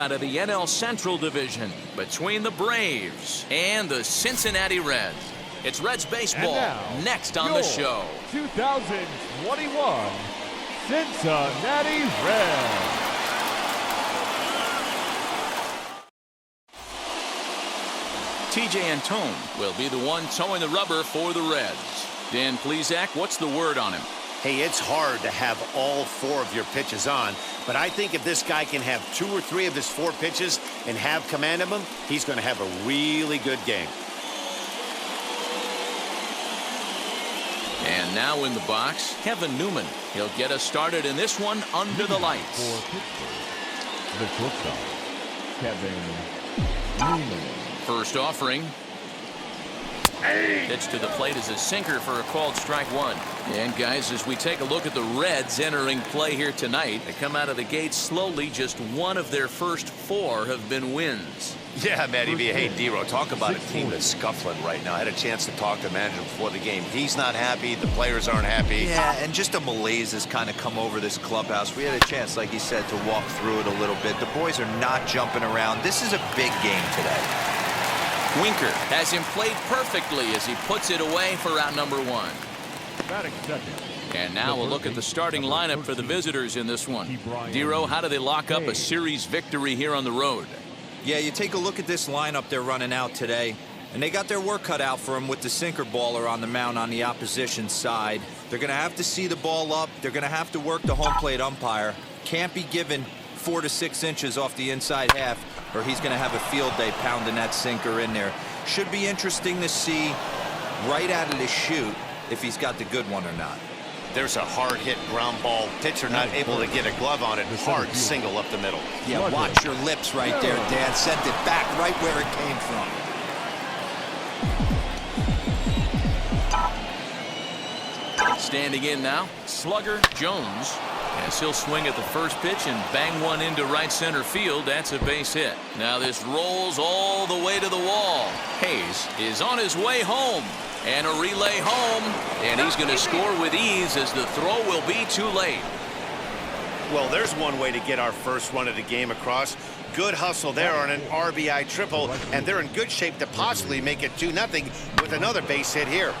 Out of the NL Central Division between the Braves and the Cincinnati Reds. It's Reds baseball next on the show. 2021 Cincinnati Reds. TJ Antone will be the one towing the rubber for the Reds. Dan Plesac, what's the word on him? Hey, it's hard to have all four of your pitches on, but I think if this guy can have 2 or 3 of his 4 pitches and have command of them, he's going to have a really good game. And now in the box, Kevin Newman. He'll get us started in this one under the lights. For Pittsburgh, the shortstop, Kevin Newman. First offering. Pitch to the plate is a sinker for a called strike 1. And guys, as we take a look at the Reds entering play here tonight, they come out of the gate slowly. Just one of their first 4 have been wins. Yeah, Matty B. Hey, D-Row, talk about a team that's scuffling right now. I had a chance to talk to the manager before the game. He's not happy. The players aren't happy. Yeah, and just a malaise has kind of come over this clubhouse. We had a chance, like he said, to walk through it a little bit. The boys are not jumping around. This is a big game today. Winker has him played perfectly as he puts it away for out number 1. Batting second. And now we'll look at the starting lineup for the visitors in this one. D-Row, how do they lock up a series victory here on the road? Yeah, you take a look at this lineup they're running out today, and they got their work cut out for them with the sinker baller on the mound on the opposition side. They're going to have to see the ball up. They're going to have to work the home plate umpire. Can't be given 4 to 6 inches off the inside half, or he's going to have a field day pounding that sinker in there. Should be interesting to see right out of the chute if he's got the good one or not. There's a hard hit ground ball. Pitcher not able to get a glove on it. Hard single up the middle. Yeah, watch your lips right there, Dan. Sent it back right where it came from. Standing in now, Slugger Jones. As he'll swing at the first pitch and bang one into right center field. That's a base hit. Now this rolls all the way to the wall. Hayes is on his way home. And a relay home. And he's going to score with ease as the throw will be too late. Well, there's one way to get our first run of the game across. Good hustle there on an RBI triple. And they're in good shape to possibly make it 2-0 with another base hit here.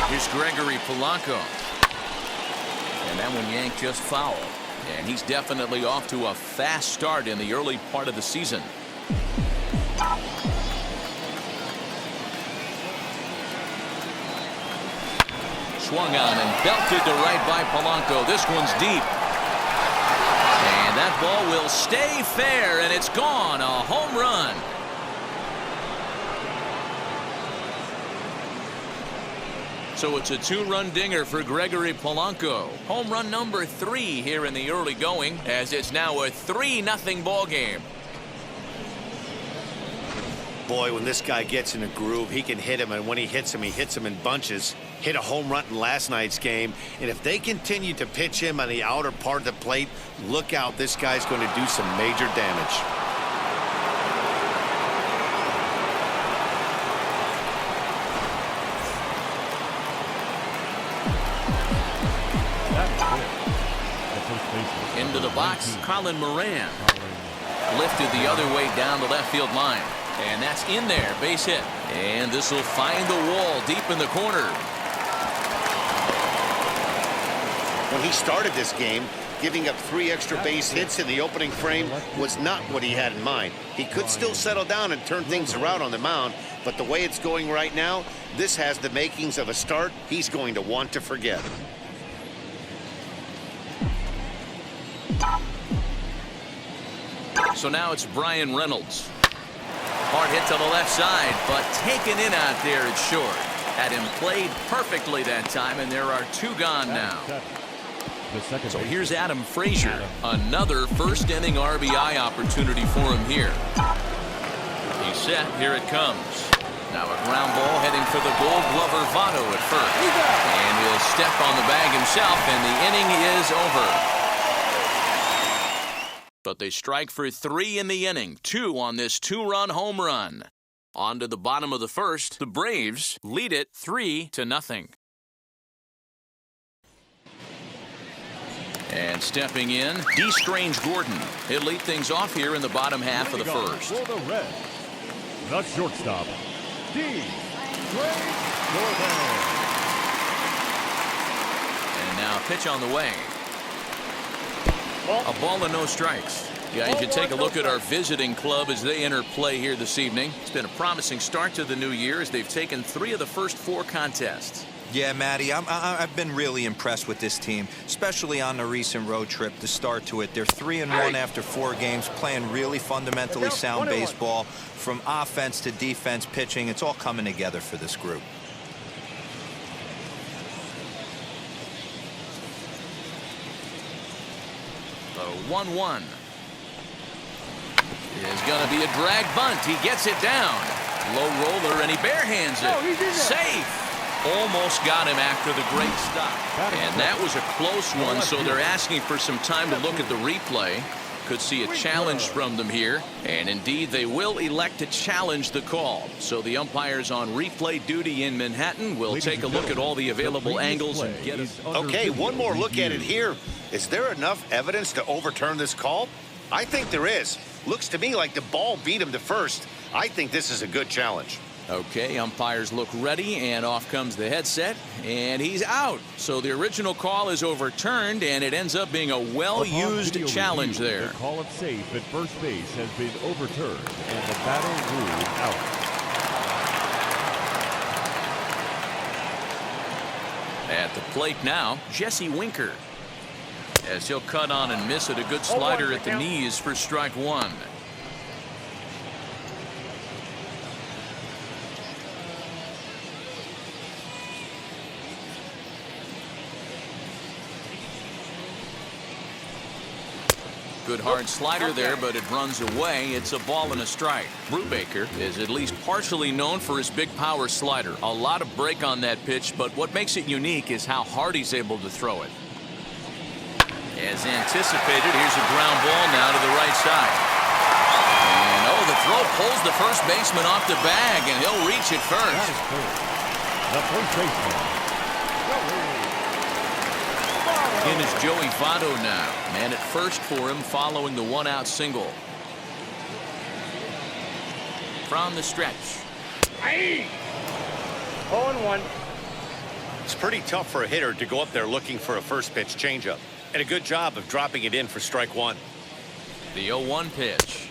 Here's Gregory Polanco. And that one yanked just foul. And he's definitely off to a fast start in the early part of the season. Swung on and belted to right by Polanco. This one's deep. And that ball will stay fair, and it's gone. A home run. So it's a 2-run dinger for Gregory Polanco. Home run number 3 here in the early going, as it's now a 3-0 ball game. Boy, when this guy gets in a groove, he can hit him, and when he hits him in bunches. Hit a home run in last night's game, and if they continue to pitch him on the outer part of the plate, look out, this guy's going to do some major damage. Into the box, Colin Moran. Lifted the other way down the left field line. And that's in there, base hit. And this will find the wall deep in the corner. When he started this game, giving up 3 extra base hits in the opening frame was not what he had in mind. He could still settle down and turn things around on the mound, but the way it's going right now, this has the makings of a start he's going to want to forget. So now it's Brian Reynolds. Hard hit to the left side, but taken in out there, it's short. Had him played perfectly that time, and there are 2 gone now. So here's Adam Frazier. Another first-inning RBI opportunity for him here. He's set. Here it comes. Now a ground ball heading for the Gold Glover Votto at first. And he'll step on the bag himself, and the inning is over. but they strike for 3 in the inning, 2 on this 2-run home run. On to the bottom of the first, the Braves lead it 3-0. And stepping in, D. Strange Gordon. He'll lead things off here in the bottom half of the first. For the Reds, the shortstop, D. Strange Gordon. And now pitch on the way. A ball and no strikes. Yeah, you can take a look at our visiting club as they enter play here this evening. It's been a promising start to the new year as they've taken 3 of the first 4 contests. Yeah, Matty, I've been really impressed with this team, especially on the recent road trip, the start to it. They're 3-1 after 4 games, playing really fundamentally sound baseball. From offense to defense, pitching, it's all coming together for this group. The 1-1 is going to be a drag bunt. He gets it down. Low roller, and he barehands it. Safe. Almost got him after the great stop. And that was a close one, so they're asking for some time to look at the replay. Could see a challenge from them here. And indeed, they will elect to challenge the call. So the umpires on replay duty in Manhattan will take a look at all the available angles and get us. Okay, one more look at it here. Is there enough evidence to overturn this call? I think there is. Looks to me like the ball beat him to first. I think this is a good challenge. Okay, umpires look ready, and off comes the headset, and he's out. So the original call is overturned, and it ends up being a well-used challenge there. The call of safe at first base has been overturned, and the batter ruled out. At the plate now, Jesse Winker. As he'll cut on and miss it, a good slider at the knees for strike 1. Good hard slider there, but it runs away. It's a ball and a strike. Brubaker is at least partially known for his big power slider. A lot of break on that pitch, but what makes it unique is how hard he's able to throw it. As anticipated, here's a ground ball now to the right side. And oh, the throw pulls the first baseman off the bag, and he'll reach it first. The first baseman. In is Joey Votto now. Man at first for him following the 1-out single. From the stretch. 0-1. It's pretty tough for a hitter to go up there looking for a first pitch changeup. And a good job of dropping it in for strike 1. The 0-1 pitch.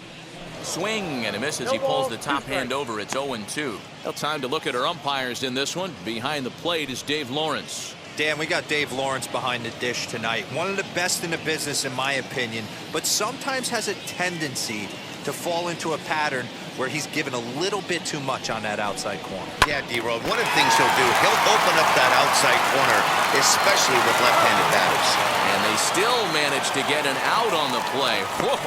Swing and a miss as he pulls the top hand over. It's 0-2. Well, time to look at our umpires in this one. Behind the plate is Dave Lawrence. Dan, we got Dave Lawrence behind the dish tonight. One of the best in the business, in my opinion, but sometimes has a tendency to fall into a pattern where he's given a little bit too much on that outside corner. Yeah, D-Road, one of the things he'll do, he'll open up that outside corner, especially with left-handed batters. And they still manage to get an out on the play. Whoa.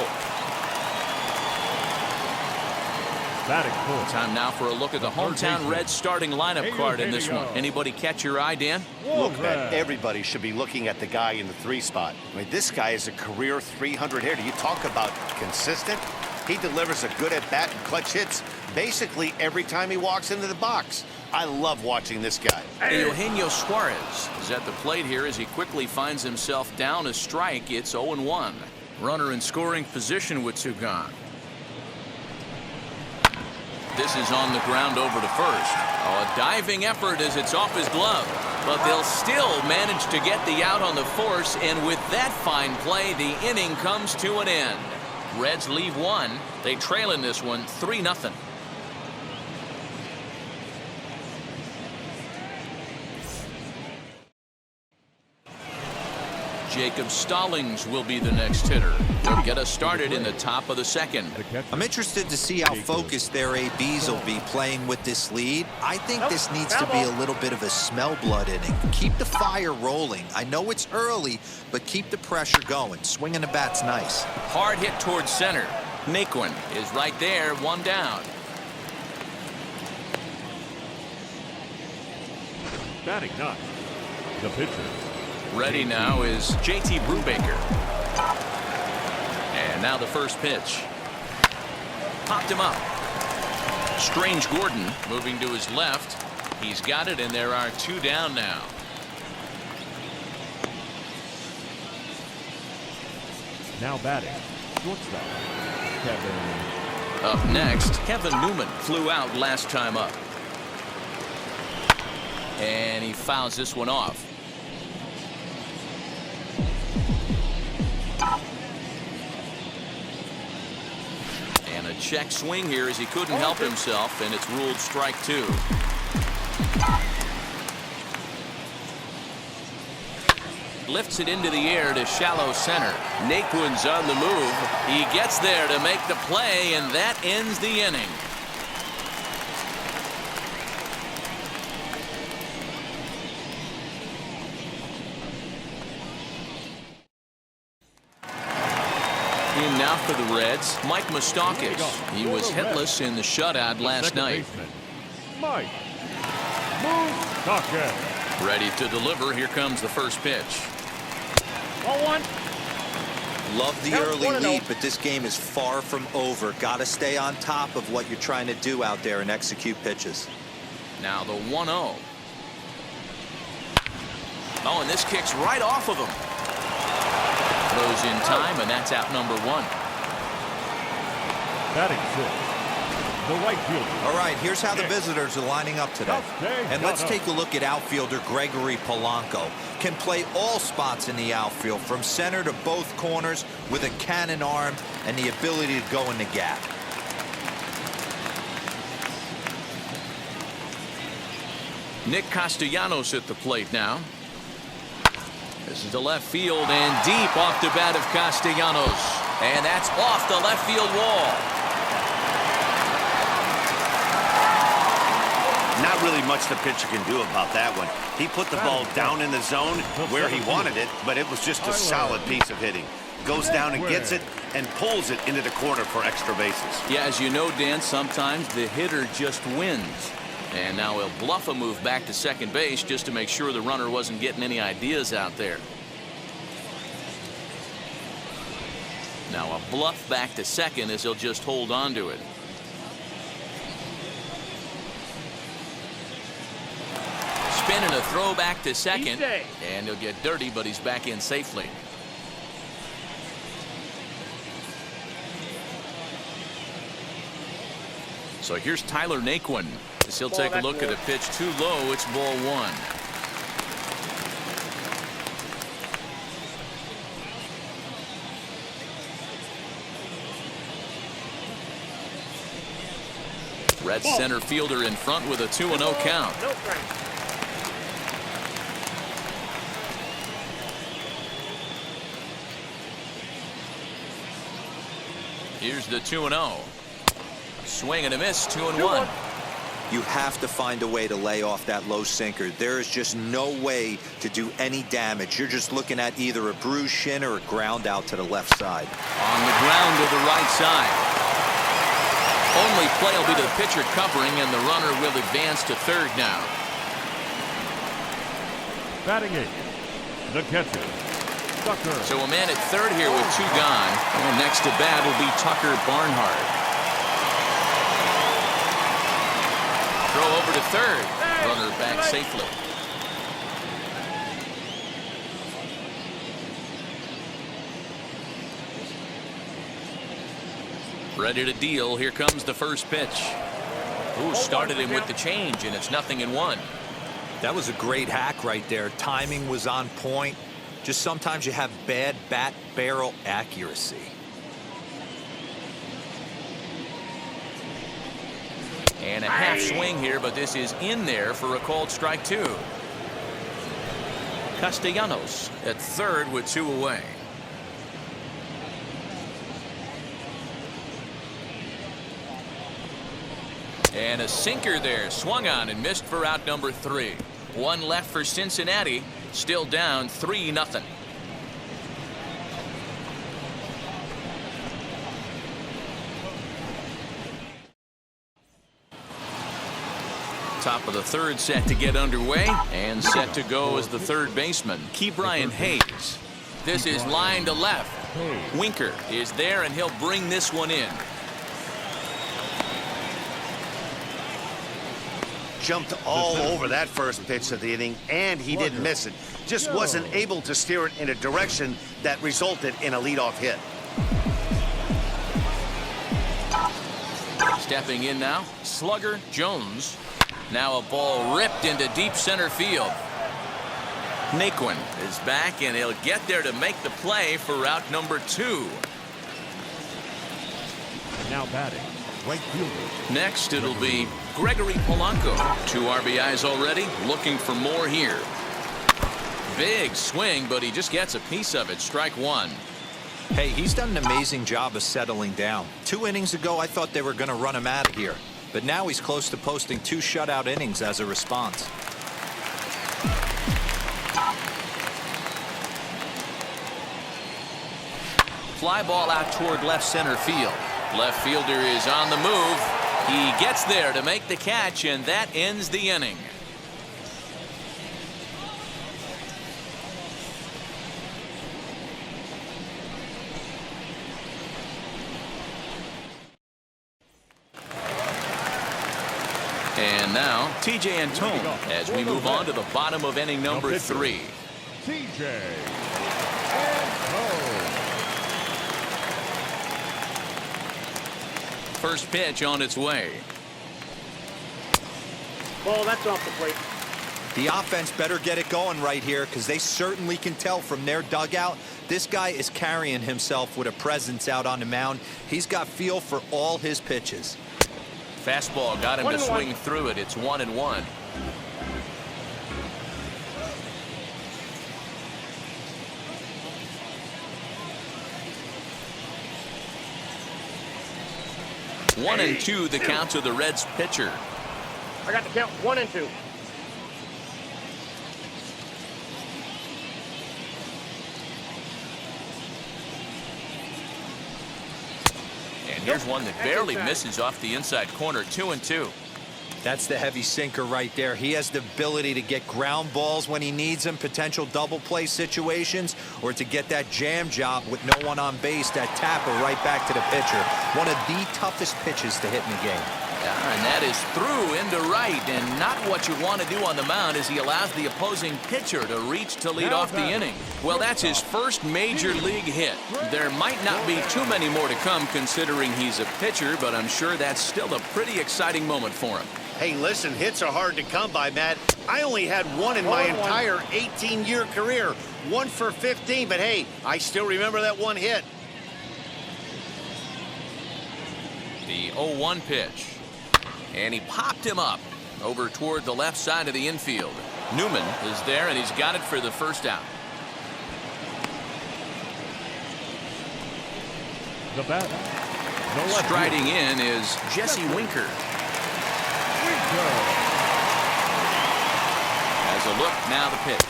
Time now for a look at the hometown Reds starting lineup card in this one. Anybody catch your eye, Dan? Look, man, everybody should be looking at the guy in the 3 spot. I mean, this guy is a career 300 hitter. You talk about consistent. He delivers a good at-bat and clutch hits basically every time he walks into the box. I love watching this guy. Eugenio Suarez is at the plate here as he quickly finds himself down a strike. It's 0-1. Runner in scoring position with 2 gone. This is on the ground over to first. Oh, a diving effort as it's off his glove. But they'll still manage to get the out on the force, and with that fine play, the inning comes to an end. Reds leave 1. They trail in this one 3-0. Jacob Stallings will be the next hitter. He'll get us started in the top of the second. I'm interested to see how focused their ABs will be playing with this lead. I think this needs to be a little bit of a smell blood inning. Keep the fire rolling. I know it's early, but keep the pressure going. Swinging the bat's nice. Hard hit towards center. Naquin is right there, 1 down. Batting 9. The pitcher. Ready now is JT Brubaker. And now the first pitch. Popped him up. Strange Gordon moving to his left. He's got it, and there are 2 down now. Now batting, shortstop, Kevin. Up next, Kevin Newman flew out last time up. And he fouls this one off. And a check swing here as he couldn't help himself, and it's ruled strike 2. Lifts it into the air to shallow center. Naquin's on the move. He gets there to make the play, and that ends the inning. In now for the Reds, Mike Moustakas. He was hitless in the shutout last night. Mike Moustakas. Ready to deliver. Here comes the first pitch. 0-1. Love the early lead, but this game is far from over. Got to stay on top of what you're trying to do out there and execute pitches. Now the 1-0. Oh, and this kicks right off of him. Throws in time, and that's out number 1. Batting 6. The right fielder. All right, here's how the visitors are lining up today. And let's take a look at outfielder Gregory Polanco. Can play all spots in the outfield, from center to both corners, with a cannon arm and the ability to go in the gap. Nick Castellanos at the plate now. This is the left field, and deep off the bat of Castellanos. And that's off the left field wall. Not really much the pitcher can do about that one. He put the ball down in the zone where he wanted it, but it was just a solid piece of hitting. Goes down and gets it and pulls it into the corner for extra bases. Yeah, as you know, Dan, sometimes the hitter just wins. And now he'll bluff a move back to second base just to make sure the runner wasn't getting any ideas out there. Now a bluff back to second as he'll just hold on to it. Spin and a throw back to second, and he'll get dirty, but he's back in safely. So here's Tyler Naquin. As he'll take a look at a pitch too low. It's ball 1. Red center fielder in front with a 2-0 count. Here's the 2-0. Swing and a miss, 2-1. You have to find a way to lay off that low sinker. There is just no way to do any damage. You're just looking at either a bruised shin or a ground out to the left side. On the ground to the right side. Only play will be to the pitcher covering, and the runner will advance to third now. Batting 8. The catcher, Tucker. So a man at third here with 2 gone. And next to bat will be Tucker Barnhart. Throw over to third. Runner back safely. Ready to deal. Here comes the first pitch. Ooh, started him with the change, and it's 0-1. That was a great hack right there. Timing was on point. Just sometimes you have bad bat barrel accuracy. And a half swing here, but this is in there for a called strike 2. Castellanos at third with 2 away. And a sinker there, swung on and missed for out number 3. 1 left for Cincinnati, still down 3-0. Top of the third set to get underway, and set to go as the third baseman, Ke'Bryan Hayes. This is line to left. Winker is there, and he'll bring this one in. Jumped all over that first pitch of the inning, and he didn't miss it. Just wasn't able to steer it in a direction that resulted in a leadoff hit. Stepping in now, Slugger Jones. Now a ball ripped into deep center field. Naquin is back, and he'll get there to make the play for route number 2. Now batting, right fielder. Next, it'll be Gregory Polanco. 2 RBIs already, looking for more here. Big swing, but he just gets a piece of it. Strike 1. Hey, he's done an amazing job of settling down. 2 innings ago, I thought they were going to run him out of here. But now he's close to posting 2 shutout innings as a response. Fly ball out toward left center field. Left fielder is on the move. He gets there to make the catch, and that ends the inning. And now, TJ Antone as we move on to the bottom of inning number 3. TJ Antone. First pitch on its way. Ball, that's off the plate. The offense better get it going right here, because they certainly can tell from their dugout this guy is carrying himself with a presence out on the mound. He's got feel for all his pitches. Fastball got him to swing through it. It's 1-1. One and two, the count to the Reds pitcher. I got the count 1 and 2. And here's one that barely misses off the inside corner. 2-2. That's the heavy sinker right there. He has the ability to get ground balls when he needs them, potential double play situations, or to get that jam job with no one on base, that tapper right back to the pitcher. One of the toughest pitches to hit in the game. And that is through into right, and not what you want to do on the mound as he allows the opposing pitcher to reach to lead off the inning. Well, that's his first major league hit. There might not be too many more to come considering he's a pitcher, but I'm sure that's still a pretty exciting moment for him. Hey, listen, hits are hard to come by, Matt. I only had 1 in my entire 18-year career. 1 for 15, but hey, I still remember that 1 hit. The 0-1 pitch. And he popped him up over toward the left side of the infield. Newman is there, and he's got it for the first out. The batter. Striding in is Jesse Winker. As a look, now the pitch.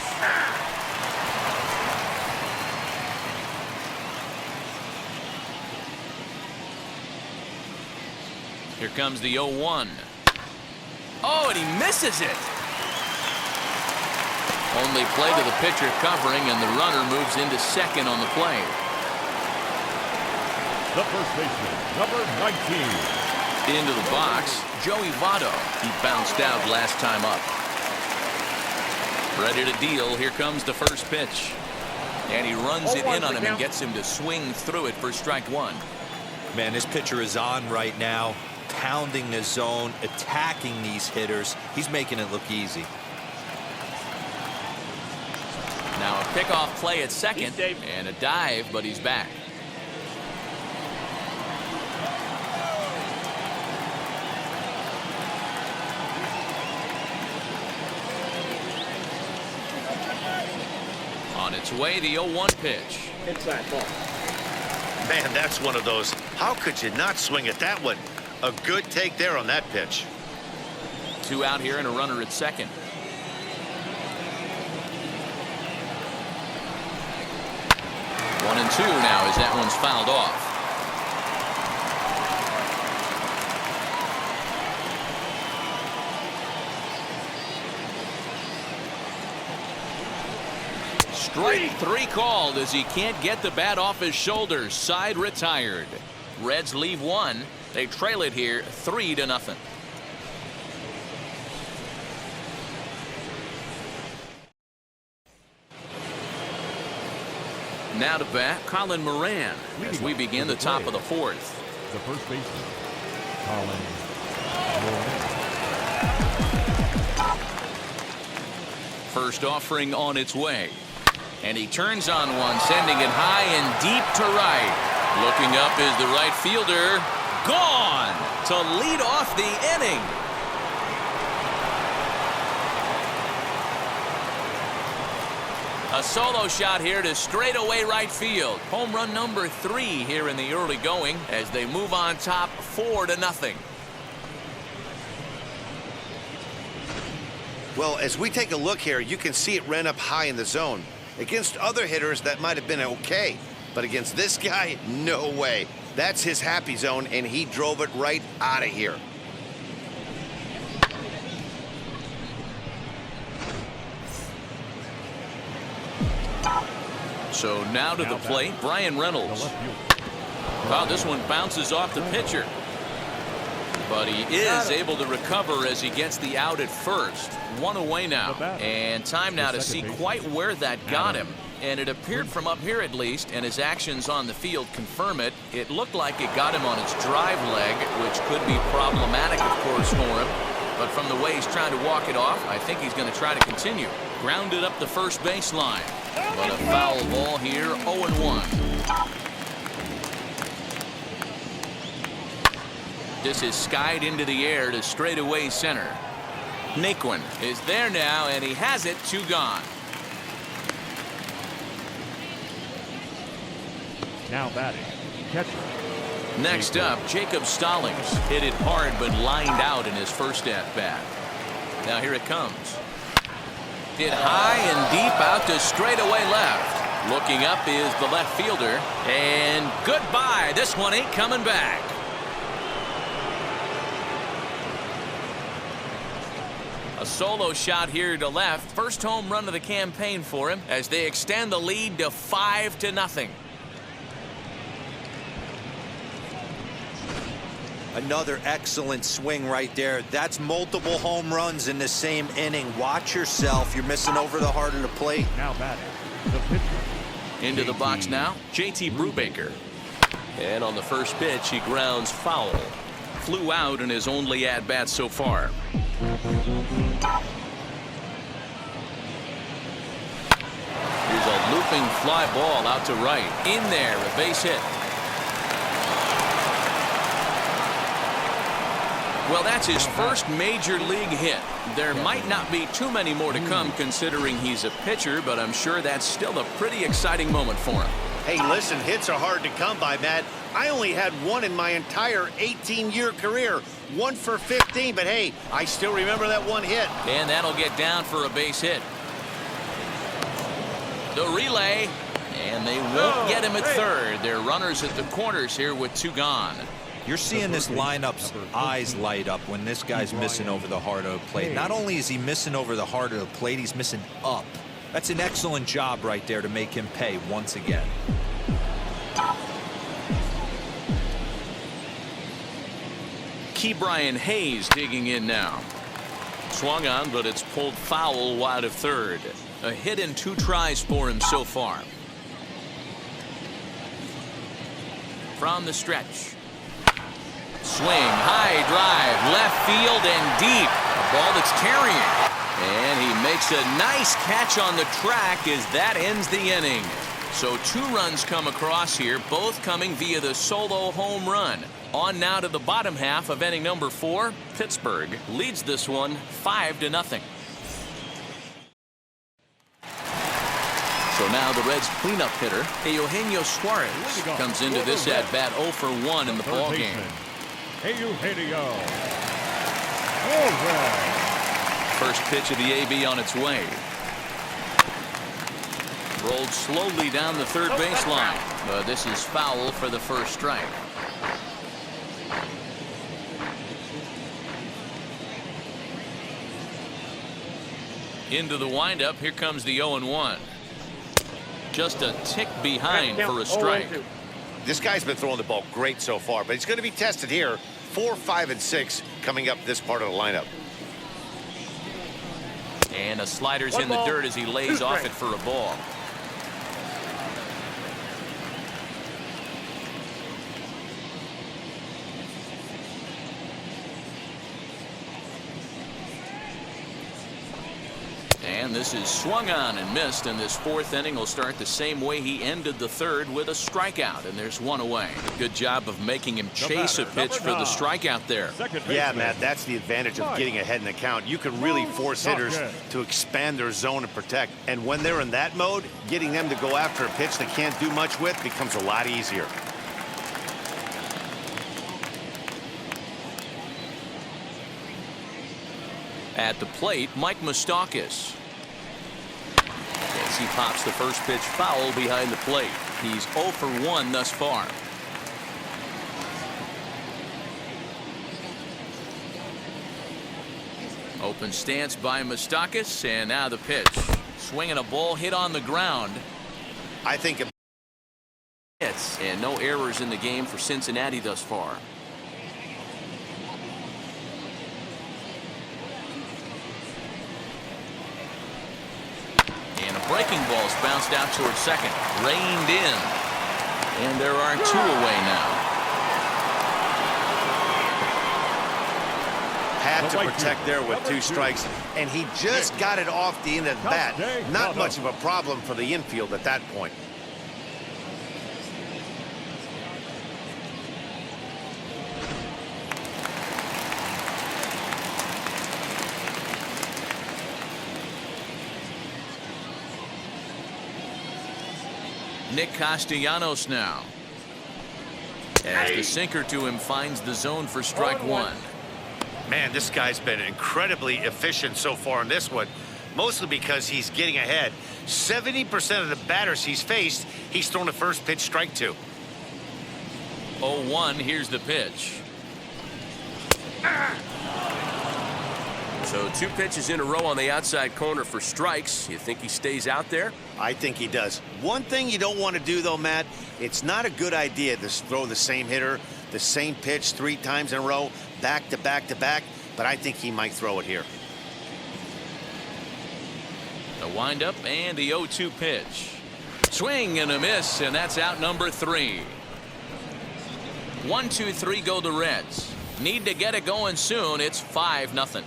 Here comes the 0-1. Oh, and he misses it. Only play to the pitcher covering, and the runner moves into second on the play. The first baseman, number 19. Into the box, Joey Votto. He bounced out last time up. Ready to deal. Here comes the first pitch. And he runs it in on him and gets him to swing through it for strike 1. Man, this pitcher is on right now, pounding the zone, attacking these hitters. He's making it look easy. Now a pickoff play at second and a dive, but he's back. On its way, the 0-1 pitch. Inside ball. Man, that's one of those. How could you not swing at that one? A good take there on that pitch. 2 out here and a runner at second. 1-2 now as that one's fouled off. Strike three called as he can't get the bat off his shoulders. Side retired. Reds leave one. They trail it here 3-0. Now to bat, Colin Moran as we begin the top of the fourth. The first baseman, Colin Moran. First offering on its way. And he turns on one, sending it high and deep to right. Looking up is the right fielder. Gone to lead off the inning. A solo shot here to straightaway right field. Home run number 3 here in the early going as they move on top 4-0. Well, as we take a look here, you can see it ran up high in the zone. Against other hitters, that might have been okay. But against this guy, no way. That's his happy zone, and he drove it right out of here. So now to the plate, Brian Reynolds. Wow, this one bounces off the pitcher. But he is able to recover as he gets the out at first. One away now. And time now to see quite where that got him. And it appeared from up here at least, and his actions on the field confirm it. It looked like it got him on his drive leg, which could be problematic, of course, for him. But from the way he's trying to walk it off, I think he's going to try to continue. Grounded up the first baseline. But a foul ball here, 0-1. This is skied into the air to straightaway center. Naquin is there now, and he has it. 2 gone. Now batting, catcher. Next up, Jacob Stallings hit it hard but lined out in his first at-bat. Now here it comes. Hit high and deep out to straightaway left. Looking up is the left fielder. And goodbye. This one ain't coming back. A solo shot here to left. First home run of the campaign for him as they extend the lead to 5-0. Another excellent swing right there. That's multiple home runs in the same inning. Watch yourself. You're missing over the heart of the plate. Now batting, the pitcher. Into the box now, JT Brubaker. And on the first pitch, he grounds foul. Flew out in his only at-bat so far. Here's a looping fly ball out to right. In there, a base hit. Well, that's his first major league hit. There might not be too many more to come considering he's a pitcher, but I'm sure that's still a pretty exciting moment for him. Hey, listen, hits are hard to come by, Matt. I only had one in my entire 18-year career. 1 for 15, but hey, I still remember that one hit. And that'll get down for a base hit. The relay, and they won't get him at third. They're runners at the corners here with 2 gone. You're seeing this lineup's eyes light up when this guy's missing over the heart of the plate. Not only is he missing over the heart of the plate, he's missing up. That's an excellent job right there to make him pay once again. Brian Hayes digging in now. Swung on, but it's pulled foul wide of third. A hit in 2 tries for him so far. From the stretch. Swing, high drive, left field and deep. A ball that's carrying. And he makes a nice catch on the track as that ends the inning. So 2 runs come across here, both coming via the solo home run. On now to the bottom half of inning number 4. Pittsburgh leads this one 5-0. So now the Reds cleanup hitter, Eugenio Suarez, comes into this at-bat 0 for 1 in the ballgame. Eugenio. First pitch of the AB on its way. Rolled slowly down the third baseline. But this is foul for the first strike. Into the windup. Here comes the 0-1. just a tick behind for a strike. This guy's been throwing the ball great so far, but he's going to be tested here. 4, 5, and 6 coming up this part of the lineup. And a slider's in the dirt as he lays off it for a ball. And this is swung on and missed, and this fourth inning will start the same way he ended the third, with a strikeout, and there's one away. Good job of making him chase a pitch for the strikeout there. Yeah, Matt, that's the advantage of getting ahead in the count. You can really force hitters to expand their zone and protect, and when they're in that mode, getting them to go after a pitch they can't do much with becomes a lot easier. At the plate, Mike Moustakas. As he pops the first pitch foul behind the plate. He's 0 for 1 thus far. Open stance by Moustakas, and now the pitch. Swinging a ball hit on the ground. I think Hits, and no errors in the game for Cincinnati thus far. Breaking ball's bounced out towards second. Reined in. And there are 2 away now. Had to protect there with 2 strikes, and he just got it off the end of the bat. Not much of a problem for the infield at that point. Nick Castellanos now. As the sinker to him finds the zone for strike 1. Man, this guy's been incredibly efficient so far in this one, mostly because he's getting ahead. 70% of the batters he's faced, he's thrown the first pitch strike to. 0-1, here's the pitch. So 2 pitches in a row on the outside corner for strikes. You think he stays out there? I think he does. One thing you don't want to do, though, Matt, it's not a good idea to throw the same hitter, the same pitch 3 times in a row, back to back to back, but I think he might throw it here. A windup and the 0-2 pitch. Swing and a miss, and that's out number 3. 1, 2, 3 go the Reds. Need to get it going soon. It's 5-0.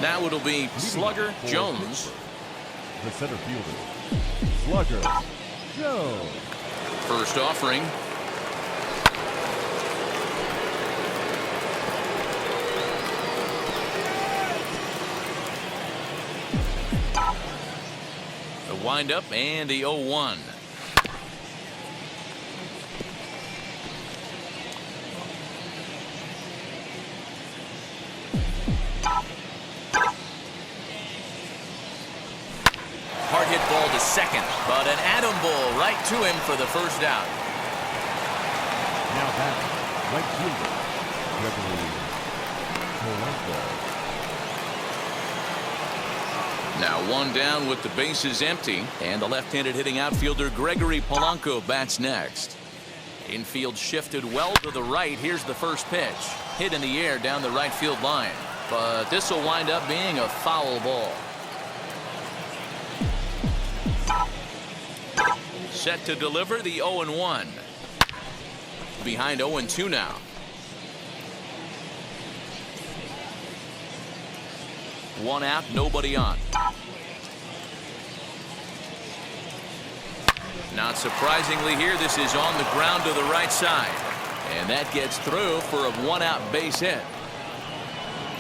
Now it'll be Slugger Jones. The center fielder, Slugger Jones. First offering. The windup and the 0-1. Hard hit ball to second, but an atom ball right to him for the first out. Now back, right fielder, Gregory Polanco. Now 1 down with the bases empty, and the left-handed hitting outfielder Gregory Polanco bats next. Infield shifted well to the right. Here's the first pitch. Hit in the air down the right field line, but this will wind up being a foul ball. Set to deliver the 0-1. Behind 0-2 now. One out, nobody on. Not surprisingly here, this is on the ground to the right side. And that gets through for a 1-out base hit.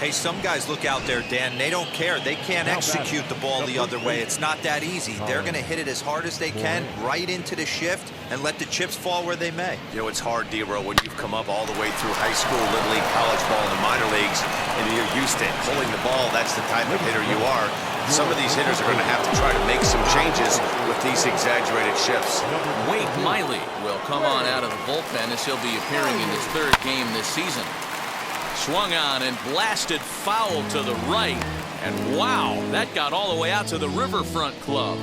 Hey, some guys look out there, Dan, they don't care. They can't execute the ball the other way. It's not that easy. They're going to hit it as hard as they can, right into the shift, and let the chips fall where they may. You know, it's hard, D-Row, when you've come up all the way through high school, little league, college ball, and the minor leagues, and you're used to pulling the ball. That's the type of hitter you are. Some of these hitters are going to have to try to make some changes with these exaggerated shifts. Wade Miley will come on out of the bullpen as he'll be appearing in his third game this season. Swung on and blasted foul to the right. And wow, that got all the way out to the Riverfront Club.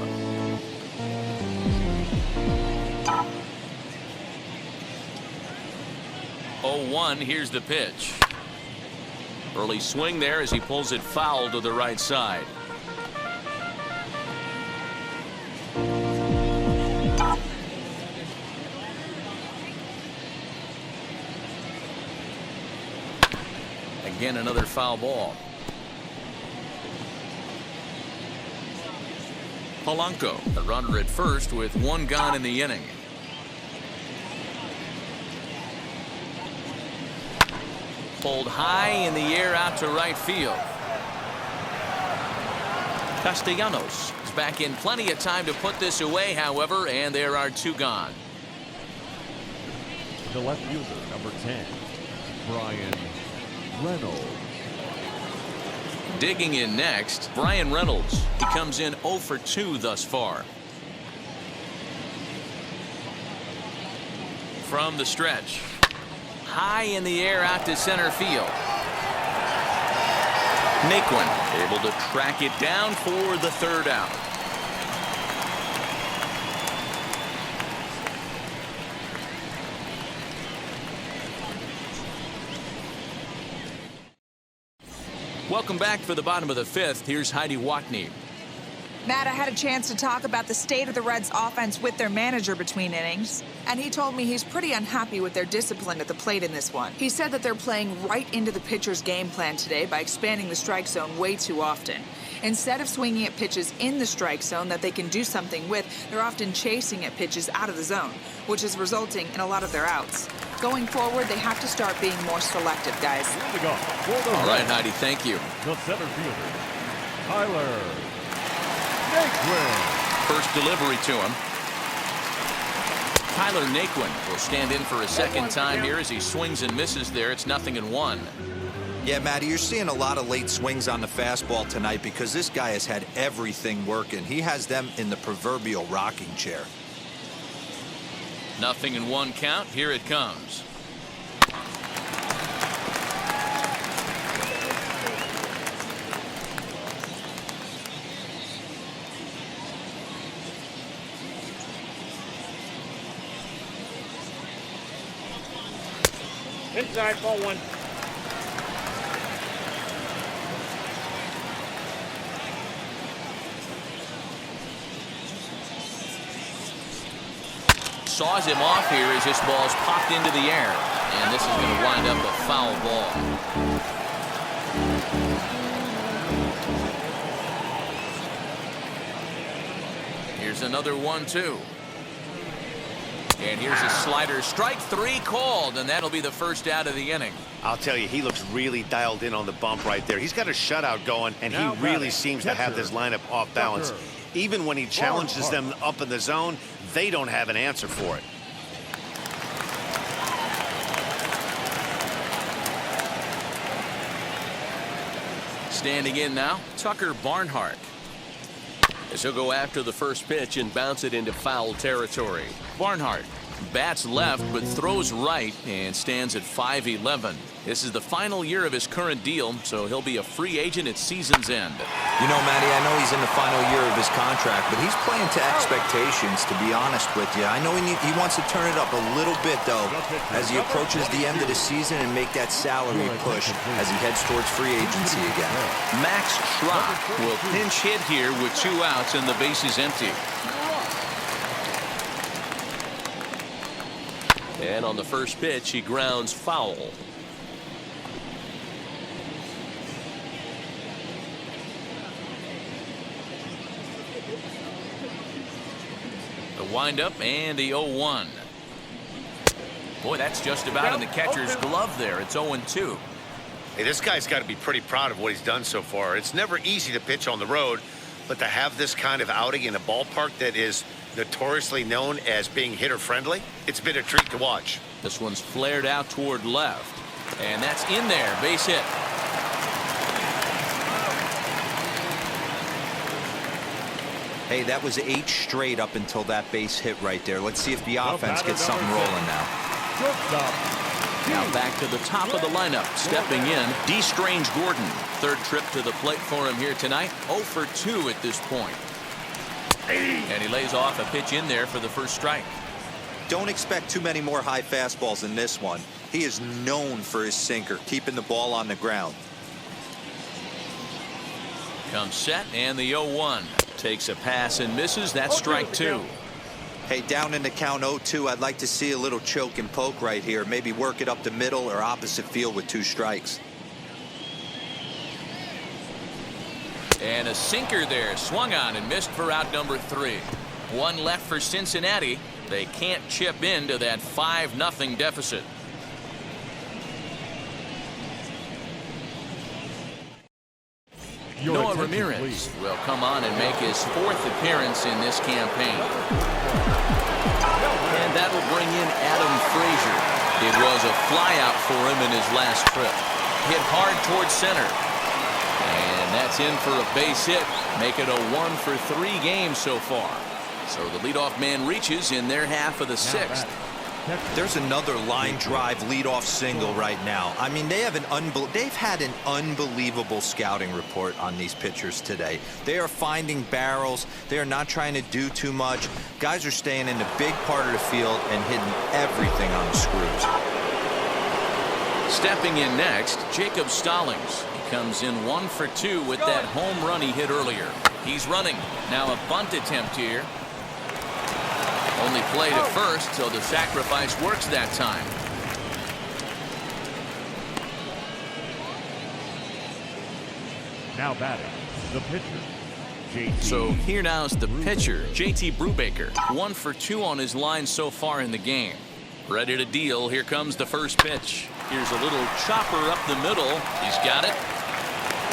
Oh, 1, here's the pitch. Early swing there as he pulls it foul to the right side. Again, another foul ball. Polanco, the runner at first with 1 gone in the inning. Pulled high in the air out to right field. Castellanos is back in plenty of time to put this away, however, and there are 2 gone. The left fielder, number 10, Reynolds. Digging in next, Reynolds. He comes in 0 for 2 thus far. From the stretch. High in the air out to center field. Naquin able to track it down for the 3rd out. Welcome back for the bottom of the 5th. Here's Heidi Watney. Matt, I had a chance to talk about the state of the Reds offense with their manager between innings, and he told me he's pretty unhappy with their discipline at the plate in this one. He said that they're playing right into the pitcher's game plan today by expanding the strike zone way too often. Instead of swinging at pitches in the strike zone that they can do something with, they're often chasing at pitches out of the zone, which is resulting in a lot of their outs. Going forward, they have to start being more selective, guys. All right, Heidi, thank you. The center fielder, Tyler Naquin. First delivery to him. Tyler Naquin will stand in for a second time here as he swings and misses there. It's 0-1. Yeah, Matty, you're seeing a lot of late swings on the fastball tonight because this guy has had everything working. He has them in the proverbial rocking chair. 0-1 count. Here it comes. Inside, ball 1. Saws him off here as this ball's popped into the air. And this is going to wind up a foul ball. Here's another 1-2. And here's a slider. Strike 3 called, and that'll be the first out of the inning. I'll tell you, he looks really dialed in on the bump right there. He's got a shutout going, and he really seems to have this lineup off balance. Even when he challenges them up in the zone, they don't have an answer for it. Standing in now, Tucker Barnhart. As he'll go after the first pitch and bounce it into foul territory. Barnhart bats left but throws right and stands at 5'11". This is the final year of his current deal, so he'll be a free agent at season's end. You know, Matty, I know he's in the final year of his contract, but he's playing to expectations, to be honest with you. I know he wants to turn it up a little bit, though, as he approaches the end of the season and make that salary push as he heads towards free agency again. Max Schrock will pinch hit here with 2 outs and the bases empty. And on the first pitch, he grounds foul. The windup and the 0-1. Boy, that's just about in the catcher's glove there. It's 0-2. Hey, this guy's got to be pretty proud of what he's done so far. It's never easy to pitch on the road, but to have this kind of outing in a ballpark that is notoriously known as being hitter-friendly, it's been a treat to watch. This one's flared out toward left. And that's in there. Base hit. Hey, that was 8 straight up until that base hit right there. Let's see if the offense gets something rolling now. Shortstop. Now back to the top of the lineup. Stepping in, D. Strange Gordon. Third trip to the plate for him here tonight. 0 for 2 at this point. And he lays off a pitch in there for the first strike. Don't expect too many more high fastballs in this one. He is known for his sinker, keeping the ball on the ground. Comes set, and the 0-1. Takes a pass and misses. That's strike 2. Hey, down in the count 0-2, I'd like to see a little choke and poke right here. Maybe work it up the middle or opposite field with 2 strikes. And a sinker there. Swung on and missed for out number 3. 1 left for Cincinnati. They can't chip into that 5-0 deficit. Noah Ramirez will come on and make his 4th appearance in this campaign. And that will bring in Adam Frazier. It was a flyout for him in his last trip. Hit hard towards center. And that's in for a base hit. Make it a 1 for 3 games so far. So the leadoff man reaches in their half of the 6th. There's another line drive leadoff single right now. I mean, they've had an unbelievable scouting report on these pitchers today. They are finding barrels. They are not trying to do too much. Guys are staying in the big part of the field and hitting everything on the screws. Stepping in next, Jacob Stallings. He comes in 1 for 2 with that home run he hit earlier. He's running. Now a bunt attempt here. Only played at first, so the sacrifice works that time. Now batting, the pitcher, JT. So here now is the pitcher, JT Brubaker. 1 for 2 on his line so far in the game. Ready to deal. Here comes the first pitch. Here's a little chopper up the middle. He's got it.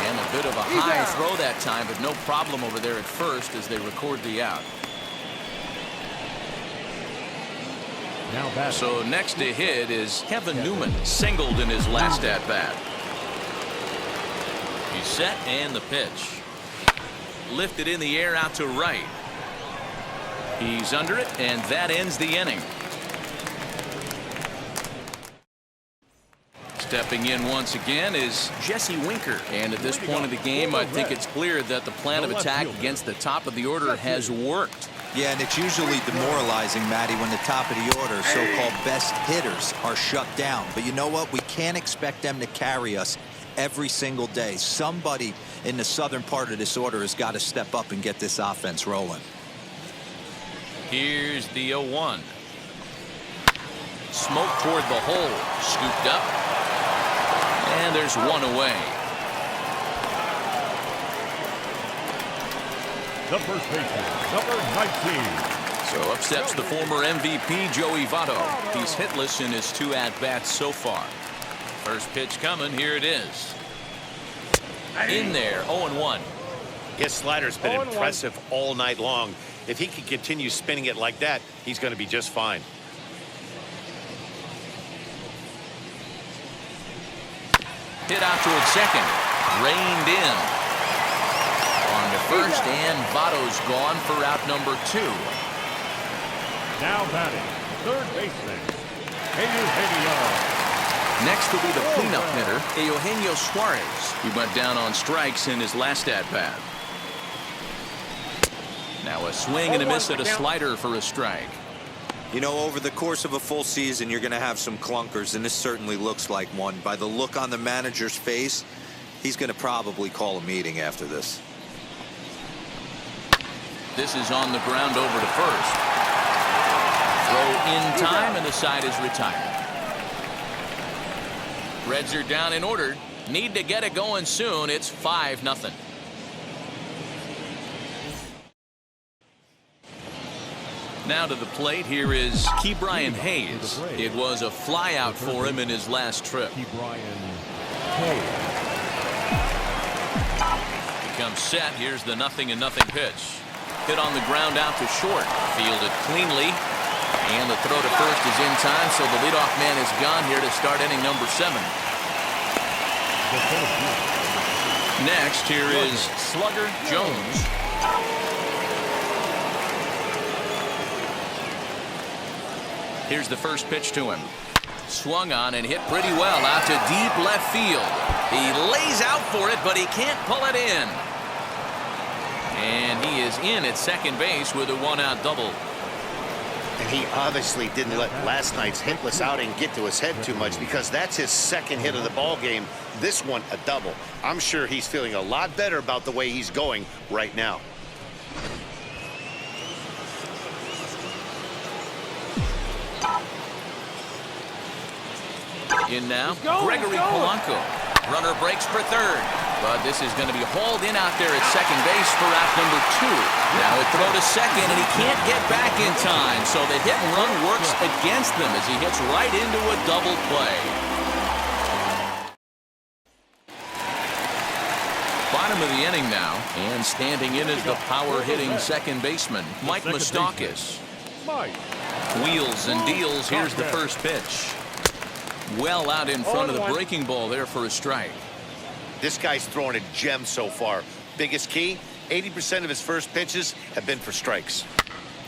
And a bit of a high throw that time, but no problem over there at first as they record the out. So next to hit is Kevin Newman, singled in his last at bat. He's set and the pitch. Lifted in the air out to right. He's under it, and that ends the inning. Stepping in once again is Jesse Winker. And at this point of the game, I think it's clear that the plan of attack against the top of the order has worked. Yeah, and it's usually demoralizing, Matty, when the top of the order, so-called best hitters, are shut down. But you know what? We can't expect them to carry us every single day. Somebody in the southern part of this order has got to step up and get this offense rolling. Here's the 0-1. Smoke toward the hole. Scooped up. And there's 1 away. The first baseman, number 19. So up steps the former MVP, Joey Votto. He's hitless in his 2 at-bats so far. First pitch coming. Here it is. In there, 0-1. His slider's been impressive all night long. If he can continue spinning it like that, he's going to be just fine. Hit out towards second. Reined in. On to first, and Votto's gone for out number 2. Now batting, third baseman, Eugenio. Next will be the cleanup hitter, Eugenio Suarez. He went down on strikes in his last at-bat. Now a swing and a miss at a slider for a strike. You know, over the course of a full season, you're going to have some clunkers, and this certainly looks like one. By the look on the manager's face, he's going to probably call a meeting after this. This is on the ground over to first. Throw in time, and the side is retired. Reds are down in order. Need to get it going soon. It's 5-0. Now to the plate. Here is Ke'Bryan Hayes. It was a flyout for him in his last trip. Ke'Bryan Hayes. He comes set. Here's the 0-0 pitch. Hit on the ground out to short. Fielded cleanly. And the throw to first is in time, so the leadoff man is gone here to start inning number 7. Next, here is Slugger Jones. Here's the first pitch to him. Swung on and hit pretty well out to deep left field. He lays out for it, but he can't pull it in. And he is in at second base with a one-out double. And he obviously didn't let last night's hitless outing get to his head too much, because that's his second hit of the ball game. This one a double. I'm sure he's feeling a lot better about the way he's going right now. In now, Gregory Polanco. Runner breaks for third, but this is going to be hauled in out there at second base for out number 2. Now it throw to second, and he can't get back in time, so the hit and run works against them as he hits right into a double play. Bottom of the inning now, and standing in is the power-hitting second baseman, Mike Moustakas. Wheels and deals. Here's the first pitch. Well out in front of the breaking ball there for a strike. This guy's throwing a gem so far. Biggest key, 80% of his first pitches have been for strikes.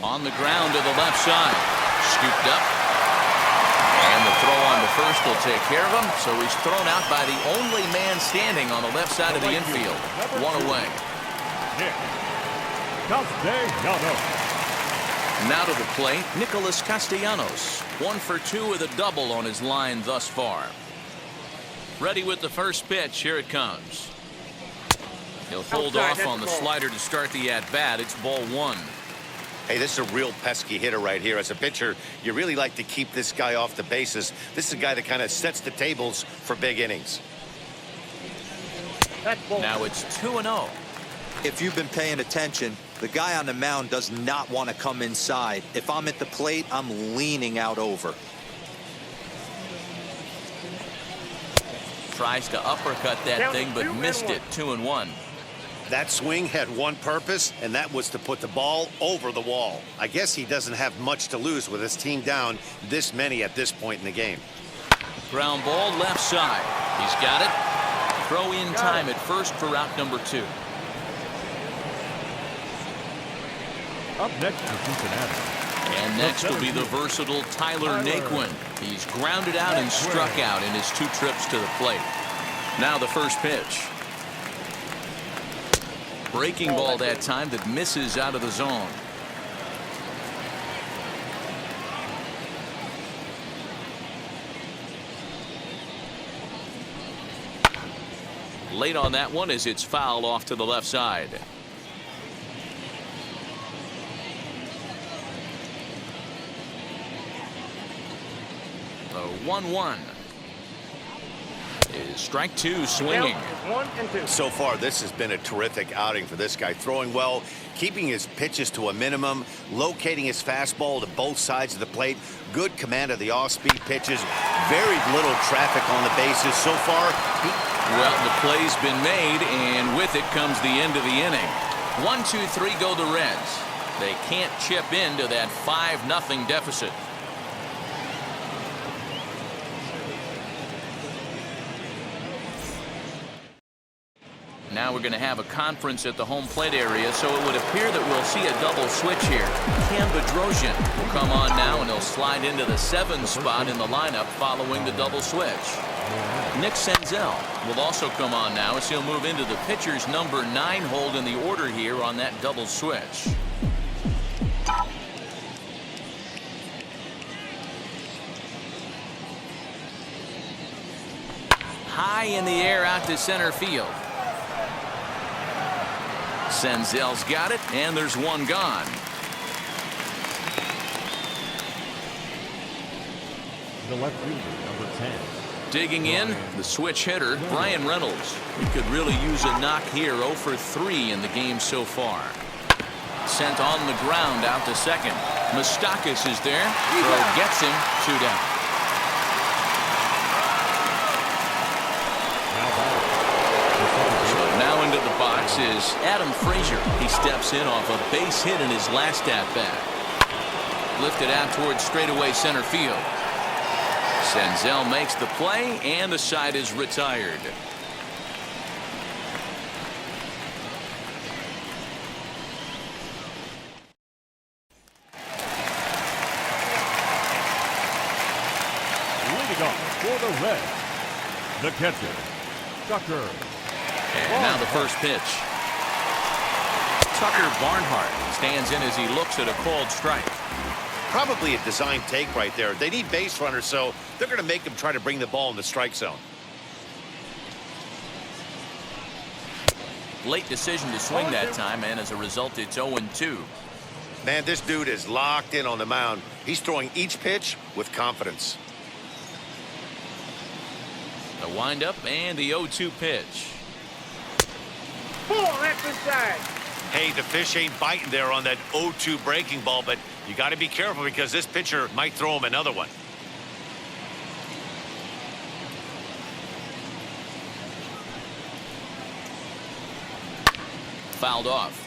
On the ground to the left side. Scooped up. And the throw on to first will take care of him. So he's thrown out by the only man standing on the left side of the infield. One away. Now to the plate, Nicolas Castellanos. 1 for 2 with a double on his line thus far. Ready with the first pitch. Here it comes. He'll hold off on the slider to start the at-bat. It's ball 1. Hey, this is a real pesky hitter right here. As a pitcher, you really like to keep this guy off the bases. This is a guy that kind of sets the tables for big innings. Now it's 2-0. If you've been paying attention, the guy on the mound does not want to come inside. If I'm at the plate, I'm leaning out over. Tries to uppercut that thing, but missed it. 2-1. That swing had one purpose, and that was to put the ball over the wall. I guess he doesn't have much to lose with his team down this many at this point in the game. Ground ball left side. He's got it. Throw in time at first for out number 2. Up next for Cincinnati. And next will be the versatile Tyler Naquin. He's grounded out and struck out in his 2 trips to the plate. Now the first pitch. Breaking ball that time that misses out of the zone. Late on that one as it's fouled off to the left side. The 1-1 is strike 2 swinging. 1 and 2. So far, this has been a terrific outing for this guy. Throwing well, keeping his pitches to a minimum, locating his fastball to both sides of the plate, good command of the off-speed pitches, very little traffic on the bases. So far, well, the play's been made, and with it comes the end of the inning. 1-2-3 go the Reds. They can't chip into that 5-0 deficit. Now we're going to have a conference at the home plate area, so it would appear that we'll see a double switch here. Cam Bedrosian will come on now, and he'll slide into the 7 spot in the lineup following the double switch. Nick Senzel will also come on now as he'll move into the pitcher's number 9 hold in the order here on that double switch. High in the air out to center field. Senzel's got it, and there's one gone. The left fielder, number 10. Digging in, the switch hitter, Brian Reynolds. He could really use a knock here. 0 for 3 in the game so far. Sent on the ground out to second. Moustakas is there. Throw gets him. 2 down. Now into the box is Adam Frazier. He steps in off a base hit in his last at-bat. Lifted out towards straightaway center field. Senzel makes the play, and the side is retired. leading off for the Reds, the catcher, Tucker. And now the first pitch. Tucker Barnhart stands in as he looks at a called strike. Probably a design take right there. They need base runners, so they're going to make him try to bring the ball in the strike zone. Late decision to swing that time, and as a result, it's 0-2. Man, this dude is locked in on the mound. He's throwing each pitch with confidence. The windup and the 0-2 pitch. Ball, that's inside. Hey, the fish ain't biting there on that 0-2 breaking ball, but you got to be careful because this pitcher might throw him another one. Fouled off.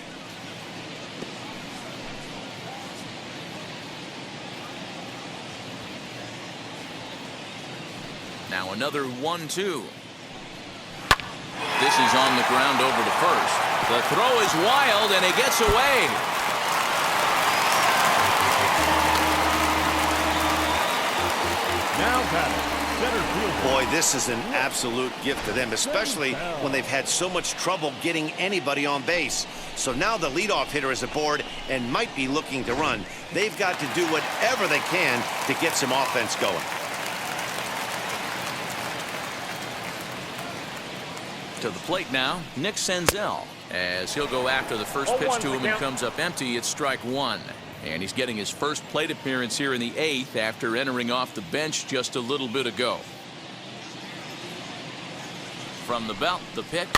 Now another 1-2. This is on the ground over to first. The throw is wild, and it gets away. Now batting, center field. Boy, this is an absolute gift to them, especially when they've had so much trouble getting anybody on base. So now the leadoff hitter is aboard and might be looking to run. They've got to do whatever they can to get some offense going. To the plate now, Nick Senzel, as he'll go after the first pitch to him and comes up empty. It's strike one. And he's getting his first plate appearance here in the 8th after entering off the bench just a little bit ago. From the belt, the pitch.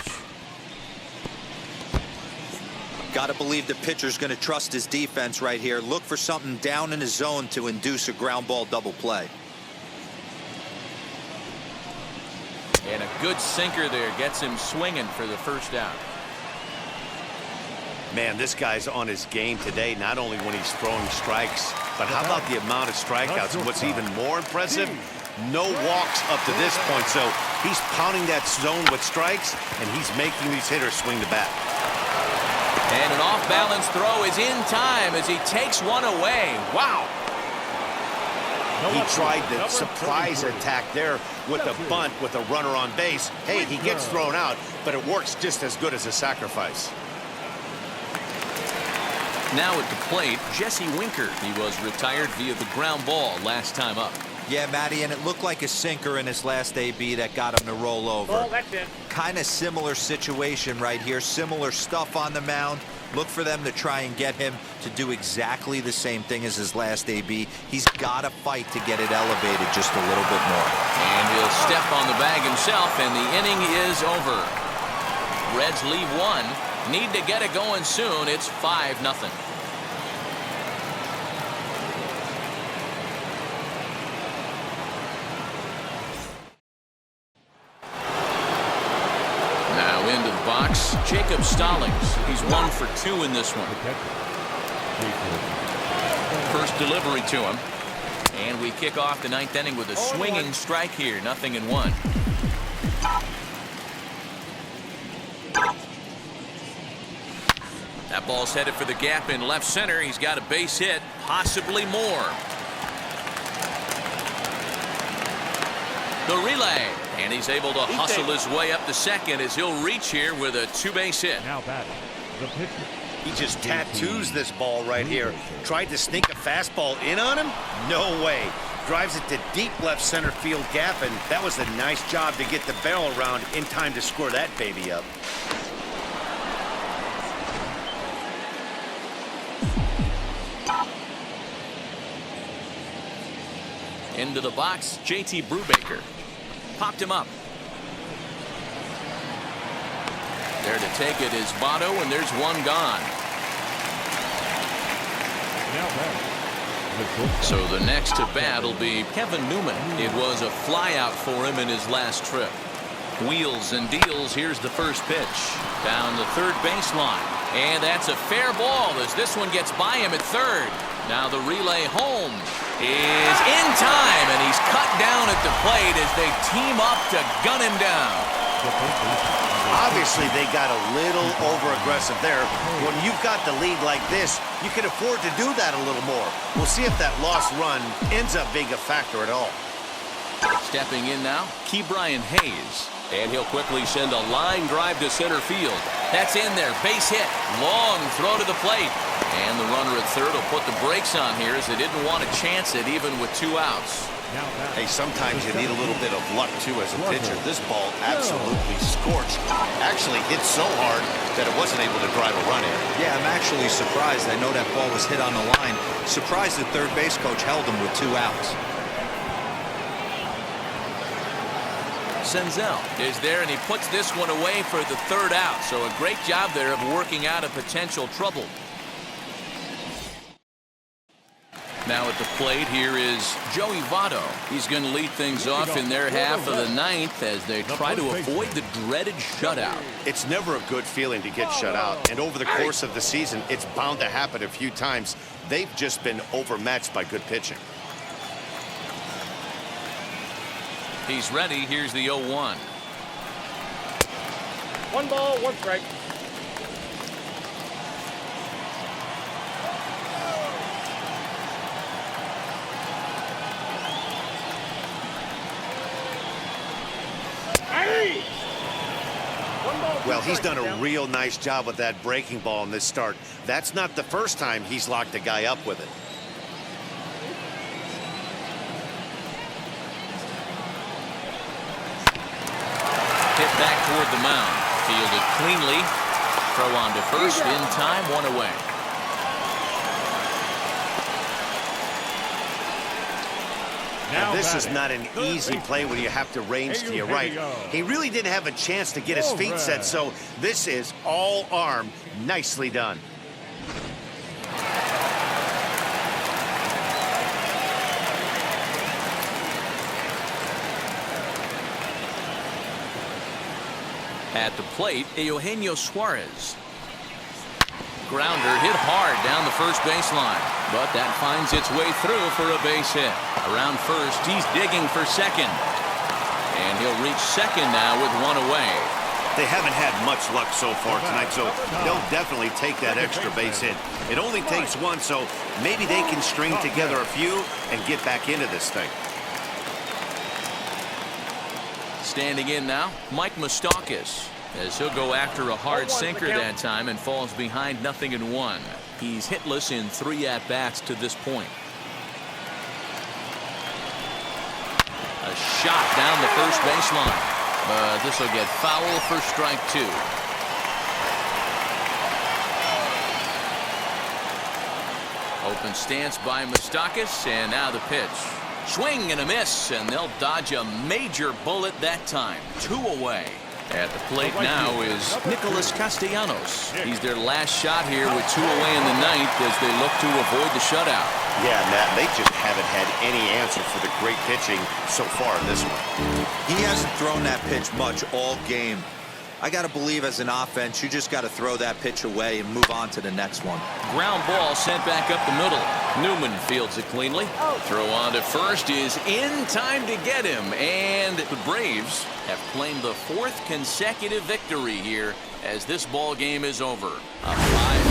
Got to believe the pitcher's going to trust his defense right here. Look for something down in his zone to induce a ground ball double play. And a good sinker there gets him swinging for the first out. Man, this guy's on his game today, not only when he's throwing strikes, but how about the amount of strikeouts? And what's even more impressive, no walks up to this point. So he's pounding that zone with strikes, and he's making these hitters swing the bat. And an off-balance throw is in time as he takes one away. Wow. He tried the surprise attack there with a bunt with a runner on base. Hey, he gets thrown out, but it works just as good as a sacrifice. Now at the plate, Jesse Winker. He was retired via the ground ball last time up. Yeah, Matty, and it looked like a sinker in his last AB that got him to roll over. Ball, that's it. Kind of similar situation right here. Similar stuff on the mound. Look for them to try and get him to do exactly the same thing as his last AB. He's got to fight to get it elevated just a little bit more. And he'll step on the bag himself, and the inning is over. Reds leave one. Need to get it going soon. It's 5-0. Now into the box, Jacob Stallings. He's 1 for 2 in this one. First delivery to him. And we kick off the 9th inning with a swinging strike here. 0-1. That ball's headed for the gap in left center. He's got a base hit, possibly more. The relay, and he's able to hustle his way up to second as he'll reach here with a 2-base hit. Now batting, the pitcher. He just tattoos this ball right here. Tried to sneak a fastball in on him? No way. Drives it to deep left center field gap, and that was a nice job to get the barrel around in time to score that baby up. Into the box, JT Brubaker. Popped him up. There to take it is Votto, and there's one gone. Now batting, So the next to bat will be Kevin Newman. It was a flyout for him in his last trip. Wheels and deals. Here's the first pitch. Down the third baseline. And that's a fair ball as this one gets by him at third. Now the relay home is in time, and he's cut down at the plate as they team up to gun him down. Obviously, they got a little over-aggressive there. When you've got the lead like this, you can afford to do that a little more. We'll see if that lost run ends up being a factor at all. Stepping in now, Brian Hayes. And he'll quickly send a line drive to center field. That's in there, base hit. Long throw to the plate. And the runner at third will put the brakes on here as they didn't want to chance it even with 2 outs. Hey, sometimes you need a little bit of luck, too, as a pitcher. This ball absolutely scorched. Actually hit so hard that it wasn't able to drive a run in. Yeah, I'm actually surprised. I know that ball was hit on the line. Surprised the third base coach held him with 2 outs. Senzel is there, and he puts this one away for the 3rd out. So a great job there of working out a potential trouble. Now at the plate, here is Joey Votto. He's going to lead things off in their half of the 9th as they try to avoid the dreaded shutout. It's never a good feeling to get shut out, and over the course of the season, it's bound to happen a few times. They've just been overmatched by good pitching. He's ready. Here's the 0-1. 1 ball, 1 strike. Well, he's done a real nice job with that breaking ball in this start. That's not the first time he's locked a guy up with it. Hit back toward the mound. Fielded cleanly. Throw on to first in time, 1 away. Now this is not an easy play when you have to range to your right. He really didn't have a chance to get his feet set, so this is all arm. Nicely done. At the plate, Eugenio Suarez. Grounder hit hard down the first baseline, but that finds its way through for a base hit. Around first, he's digging for second. And he'll reach second now with 1 away. They haven't had much luck so far tonight, so they'll definitely take that extra base hit. It only takes 1, so maybe they can string together a few and get back into this thing. Standing in now, Mike Moustakas, as he'll go after a hard sinker that time and falls behind 0-1. He's hitless in 3 at-bats to this point. A shot down the first baseline, but this will get foul for strike 2. Open stance by Moustakas, and now the pitch. Swing and a miss, and they'll dodge a major bullet that time. 2 away. At the plate now is Nicolas Castellanos. He's their last shot here with 2 away in the 9th as they look to avoid the shutout. Yeah, Matt, they just haven't had any answer for the great pitching so far in this one. He hasn't thrown that pitch much all game. I got to believe as an offense, you just got to throw that pitch away and move on to the next one. Ground ball sent back up the middle. Newman fields it cleanly. Throw on to first is in time to get him. And the Braves have claimed the 4th consecutive victory here as this ball game is over. A 5